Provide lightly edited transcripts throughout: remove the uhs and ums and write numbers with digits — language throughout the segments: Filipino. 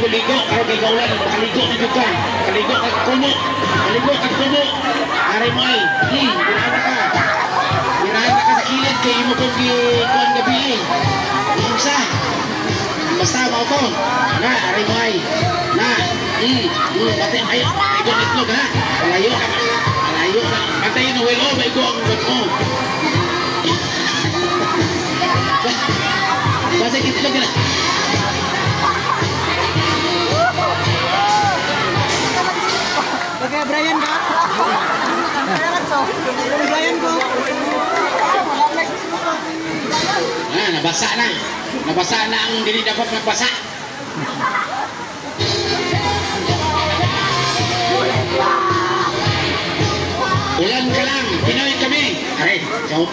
ligo-ligo, karong gigawlan, makaligo na dyan ka. Makaligo kag kumo. Makaligo kag kumo. Aray mo ay, birana ka. Birana ka sa kilid kay mo kong gikuan gabi eh. Isa. Basta mo ko. Na, aray mo ay. Na, pati, ay, itlog ha. Malayo ka. Malayo ka. Patayin na, well, oh, may go ang gut mo. Basta itlog ka na. Oke, Brian ka? Brian ko. Nabasa na. Nabasa na ang hindi dapat magbasa. Ulan ka lang. Pinoy kami. Aray, ciao.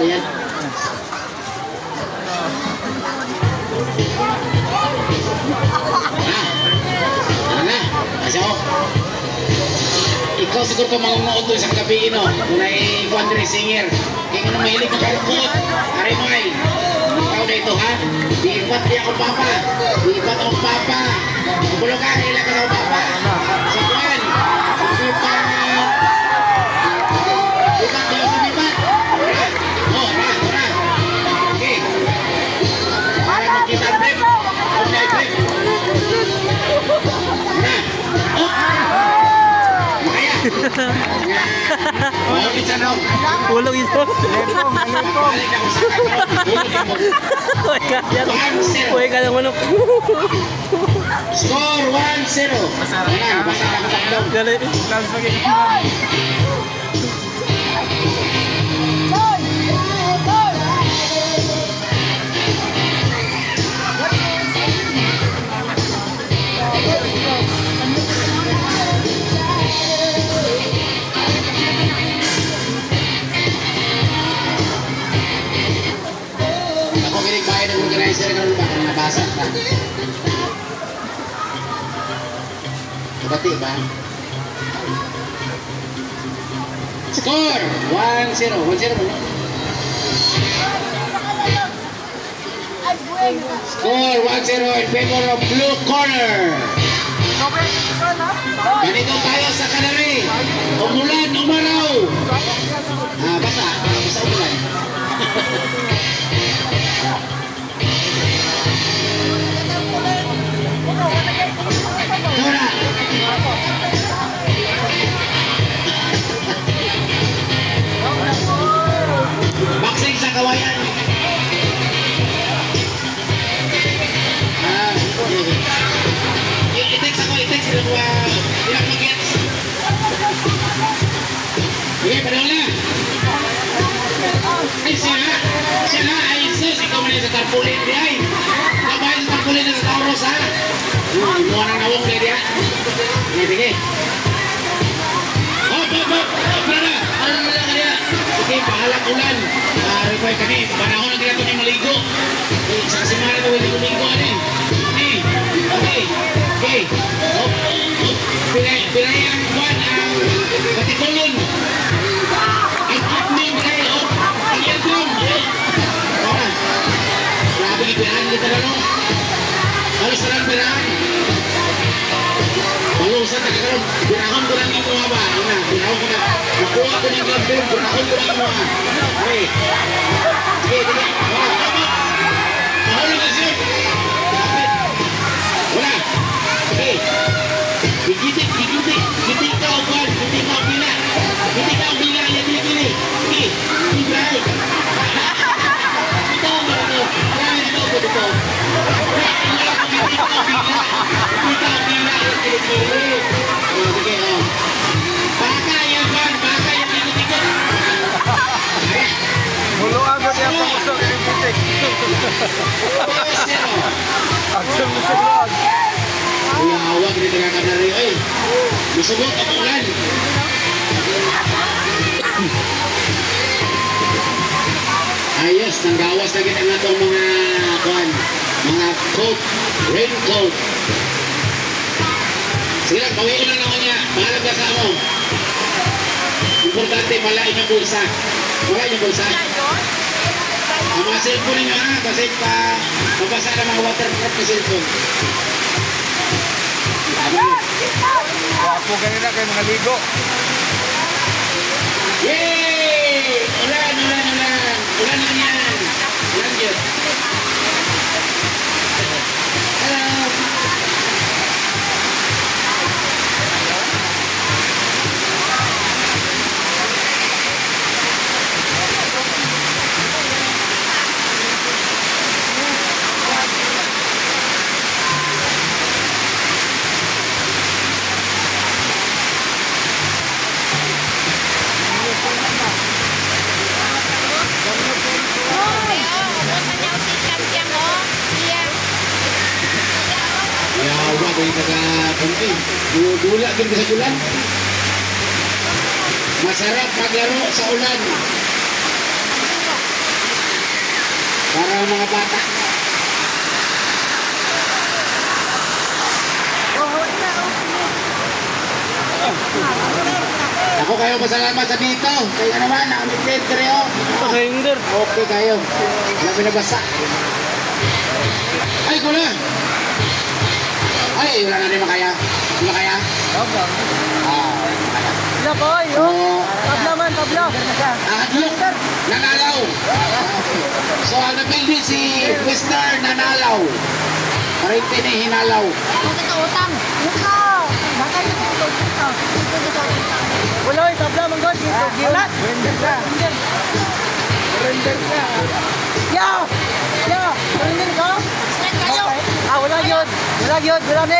Ayan. Asyo. Ikaw siguro ka mangunguot doon sa gabi, no? Kung ay country singer. Kaya nga mahilig ka karukot. Aray mo ay. Ikaw na ito, ha? Diipat di ako papa. Diipat ako papa. Kulo ka, ilang ka sa papa. Sa kuwan. Diipat. Diipat daw sa diipat. Ora. Okay. Para makita ang break. Okay, break. Ulog itu. Uy, kaya manok. Score 1-0. Basta ako takdong. Gali. Organizer ng lupa, nabasa ka. Bati ba? Score 1-0. 1-0 mo. Score 1-0 in favor of blue corner. Ganito tayo sa kanari. Umulan, umaraw. Basa umulan. Dora. Boxing sa kawayan. I-text ako, i-text sila mga ilang magets. Okay, padahal na. Ay, siya ay sus, ikaw man sa tarpulin di ay. Kabayan sa tarpulin na sa Tauros ha. Imuha ng nawong na diya. Sige. Hop. Para na kaya. Sige, pahalang ulan. Require kami. Panahon na ginagawa niya maligo. Sa kasimara na huwag ligo ano eh. Okay. Hop. Pinay ang buwan ang patikulon. Ikot mo yung pinay. Hop. Ang yadrom. Para. Grabe ipirahan nito na no. Halos na lang pirahan. Balusan na karoon. Pirahon ko lang yung mga ba. Pirahon ko na. Nakuha ko ng club film. Pirahon ko lang yung mga. Okay. Sige. Mahulog na siya. Wala. Okay. Gigitik ka o buwan. Gigitik ka o bila. Gigitik ka o bila. Yan din kini. Okay. Ibrahim. Ito ang mga ito. Marami ito po dito. Ikaw bila yung kilikili. Sige, baka yan buwan. Baka yung ikot-ikot. Muluan ko niya pang usok yung putik. Aksyon mo sa vlog. Ulawag rin nga ka na rin. Ay, musugot ang ulan. Ayos, nanggawas na kita nga itong mga coat, raincoat. Sige lang, bawi ko lang naman niya. Mahalap ka sa mo. Importante, malain yung bulsa. Malain yung bulsa. Ang mga cellphone ninyo ha, kasi pa mabasa na mga waterproof na cellphone. Wapo kanina kayo mga ligo. Yay! Ulan, ulan, ulan. Ulan lang yan. Ulan yun. Hello. Yawa ko yung taga-punti. Dula din sa ulan. Masarap maglaro sa ulan. Para mga bata. Ako kayo pasalamat sa dito. Kaya naman, nakamitin kayo. Pasahingder. Okay kayo. Wala pinabasa. Ay, kula. Ay, wala na rin makaya. Makaya? Tabla. Ah, makaya. Tabla ko, Oh. Tabla man, tabla. Hatlok. Nanalaw. So, ang napildi si Mr. Nanalaw. Parinti ni Hinalaw. Wala, tabla man god. Wala. Render ka. Render ka. Yo! Yo! Render ka? Wala yun. Wala yun. Wala yun.